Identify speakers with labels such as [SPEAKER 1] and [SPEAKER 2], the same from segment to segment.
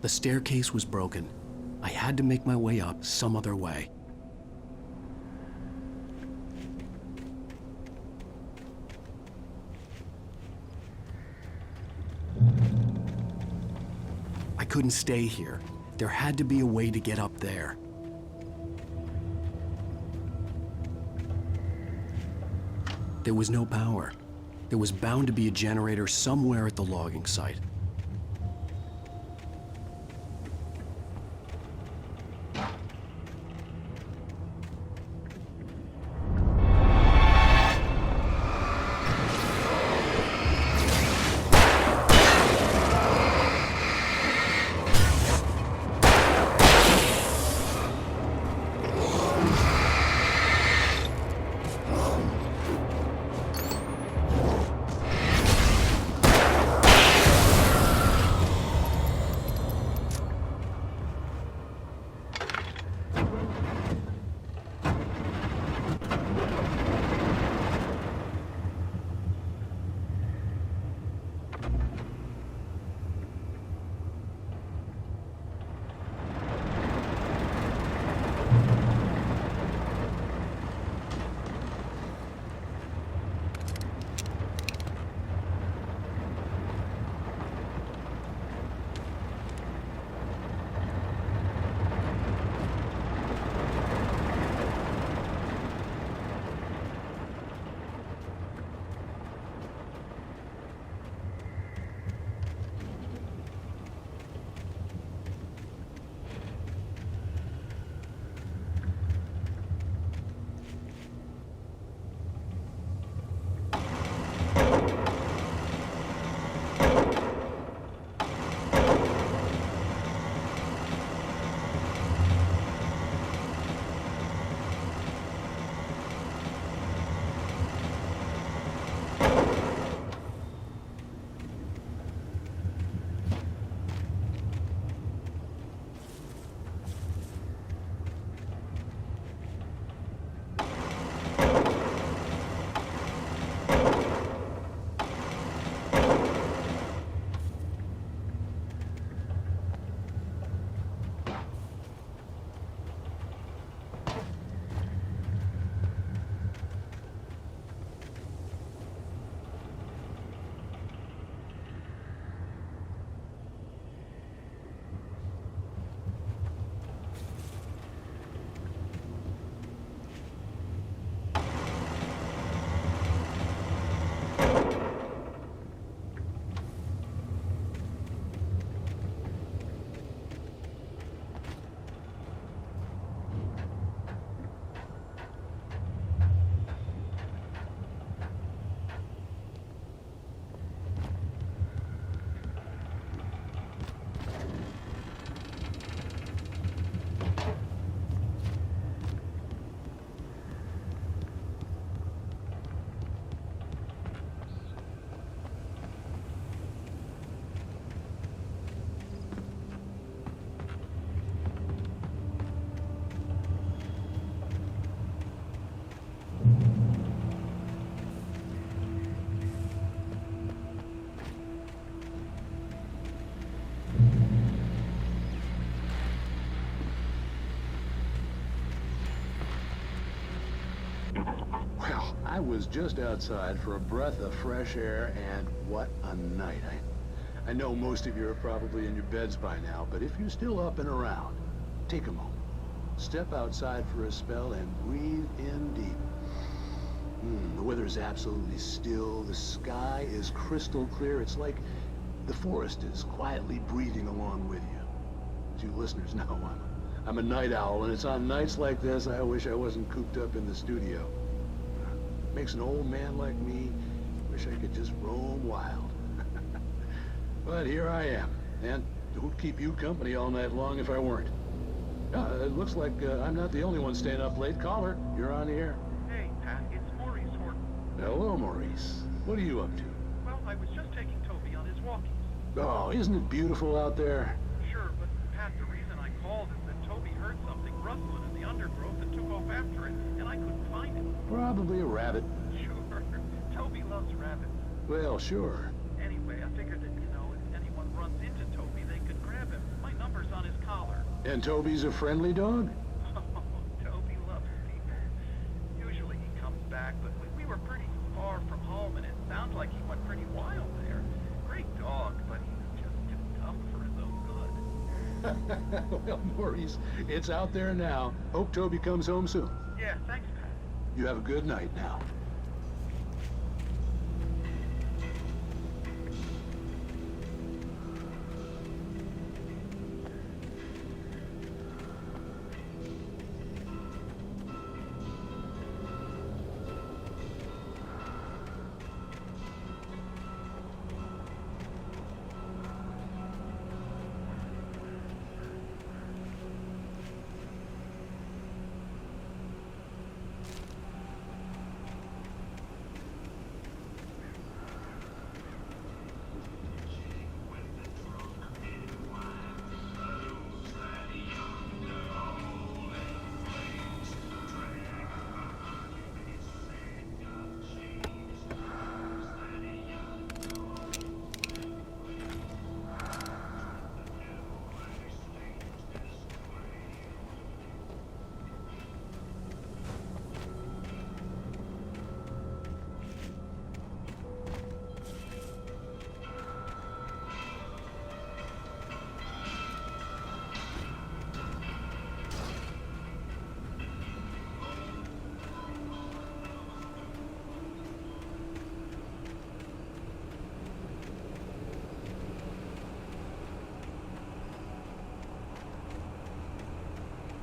[SPEAKER 1] The staircase was broken. I had to make my way up some other way. I couldn't stay here. There had to be a way to get up there. There was no power. There was bound to be a generator somewhere at the logging site.
[SPEAKER 2] I was just outside for a breath of fresh air, and what a night. I know most of you are probably in your beds by now, but if you're still up and around, take a moment. Step outside for a spell and breathe in deep. The weather is absolutely still. The sky is crystal clear. It's like the forest is quietly breathing along with you. As you listeners know, I'm a night owl, and it's on nights like this I wish I wasn't cooped up in the studio. Makes an old man like me wish I could just roam wild. But here I am, and who'd keep you company all night long if I weren't? It looks like I'm not the only one staying up late. Caller, you're on the air.
[SPEAKER 3] Hey, Pat, it's Maurice Horton.
[SPEAKER 2] Hello, Maurice. What are you up to?
[SPEAKER 3] Well, I was just taking Toby on his walkies.
[SPEAKER 2] Oh, isn't it beautiful out there?
[SPEAKER 3] Sure, but Pat, the reason I called is that Toby heard something rustling in the undergrowth and took off after it, and I couldn't find it.
[SPEAKER 2] Probably a rabbit.
[SPEAKER 3] Sure. Toby loves rabbits.
[SPEAKER 2] Well, sure.
[SPEAKER 3] Anyway, I figured that, if anyone runs into Toby, they could grab him. Might
[SPEAKER 2] And Toby's a friendly dog?
[SPEAKER 3] Oh, Toby loves people. Usually he comes back, but we were pretty far from home, and it sounds like he went pretty wild there. Great dog, but he's just too tough for his own good.
[SPEAKER 2] Well, Maurice, it's out there now. Hope Toby comes home soon.
[SPEAKER 3] Yeah, thanks, Pat.
[SPEAKER 2] You have a good night now.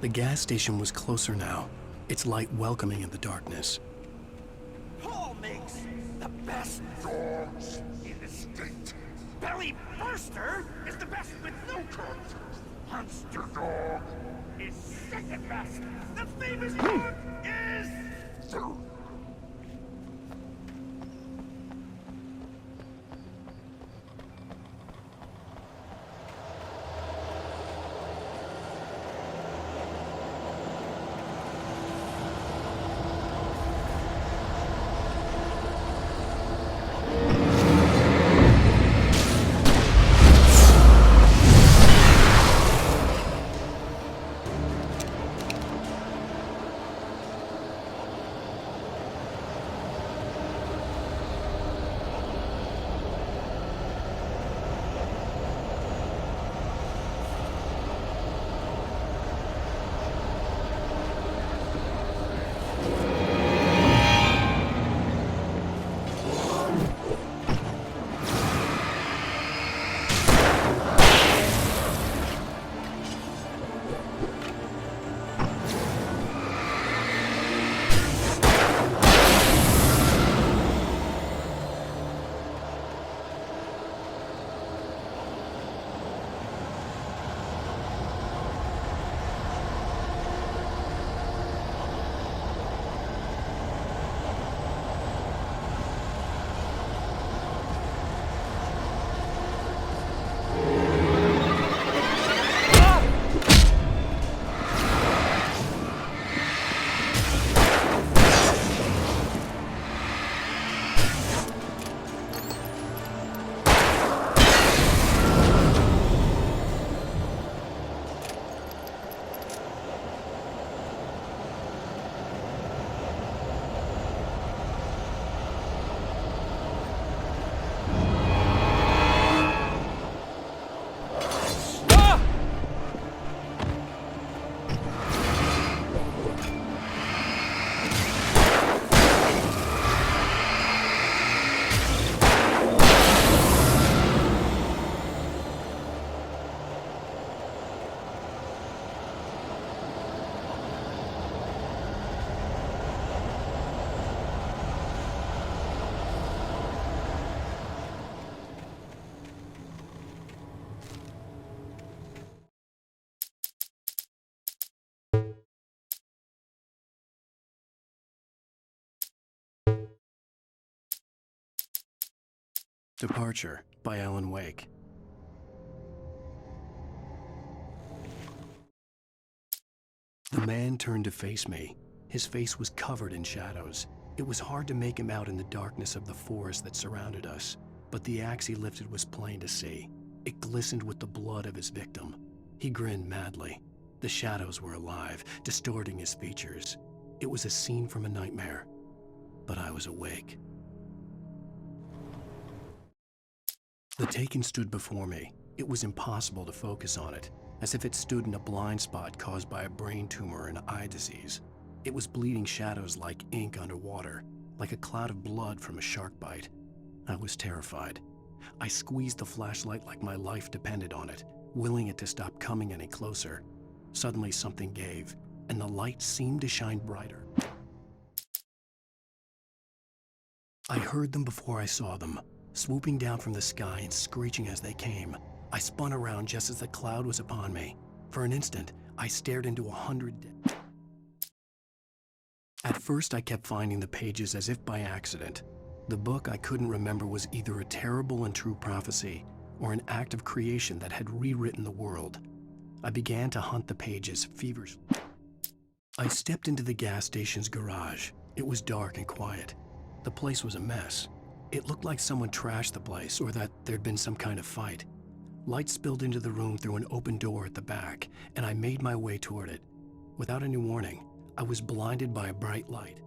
[SPEAKER 1] The gas station was closer now, its light welcoming in the darkness.
[SPEAKER 4] Paul makes the best dogs in the state. Belly Burster is the best with no contest. Monster Dog is second best. The famous dog is third.
[SPEAKER 1] Departure by Alan Wake. The man turned to face me. His face was covered in shadows. It was hard to make him out in the darkness of the forest that surrounded us, but the axe he lifted was plain to see. It glistened with the blood of his victim. He grinned madly. The shadows were alive, distorting his features. It was a scene from a nightmare, but I was awake. The Taken stood before me. It was impossible to focus on it, as if it stood in a blind spot caused by a brain tumor and eye disease. It was bleeding shadows like ink underwater, like a cloud of blood from a shark bite. I was terrified. I squeezed the flashlight like my life depended on it, willing it to stop coming any closer. Suddenly something gave, and the light seemed to shine brighter. I heard them before I saw them, swooping down from the sky and screeching as they came. I spun around just as the cloud was upon me. For an instant, I stared into 100 dead. At first, I kept finding the pages as if by accident. The book I couldn't remember was either a terrible and true prophecy or an act of creation that had rewritten the world. I began to hunt the pages feverishly. I stepped into the gas station's garage. It was dark and quiet. The place was a mess. It looked like someone trashed the place or that there'd been some kind of fight. Light spilled into the room through an open door at the back, and I made my way toward it. Without any warning, I was blinded by a bright light.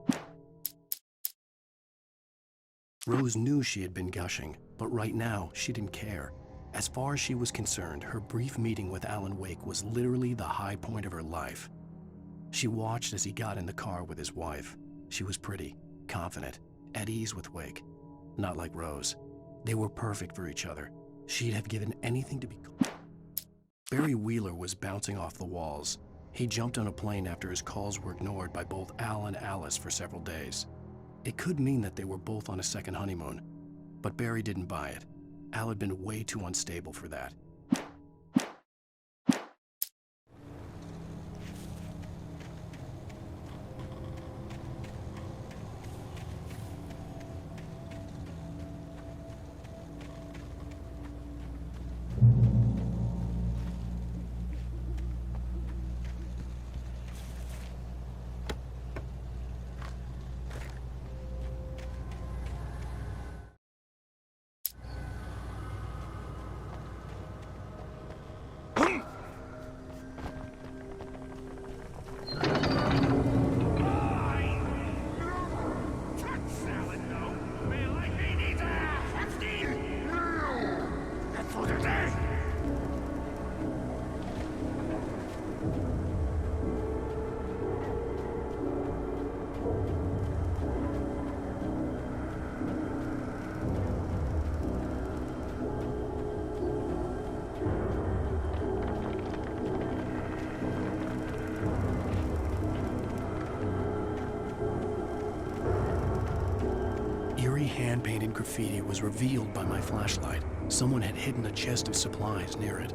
[SPEAKER 1] Rose knew she had been gushing, but right now she didn't care. As far as she was concerned, her brief meeting with Alan Wake was literally the high point of her life. She watched as he got in the car with his wife. She was pretty, confident, at ease with Wake. Not like Rose. They were perfect for each other. She'd have given anything to be close. Barry Wheeler was bouncing off the walls. He jumped on a plane after his calls were ignored by both Al and Alice for several days. It could mean that they were both on a second honeymoon, but Barry didn't buy it. Al had been way too unstable for that. Hand-painted graffiti was revealed by my flashlight. Someone had hidden a chest of supplies near it.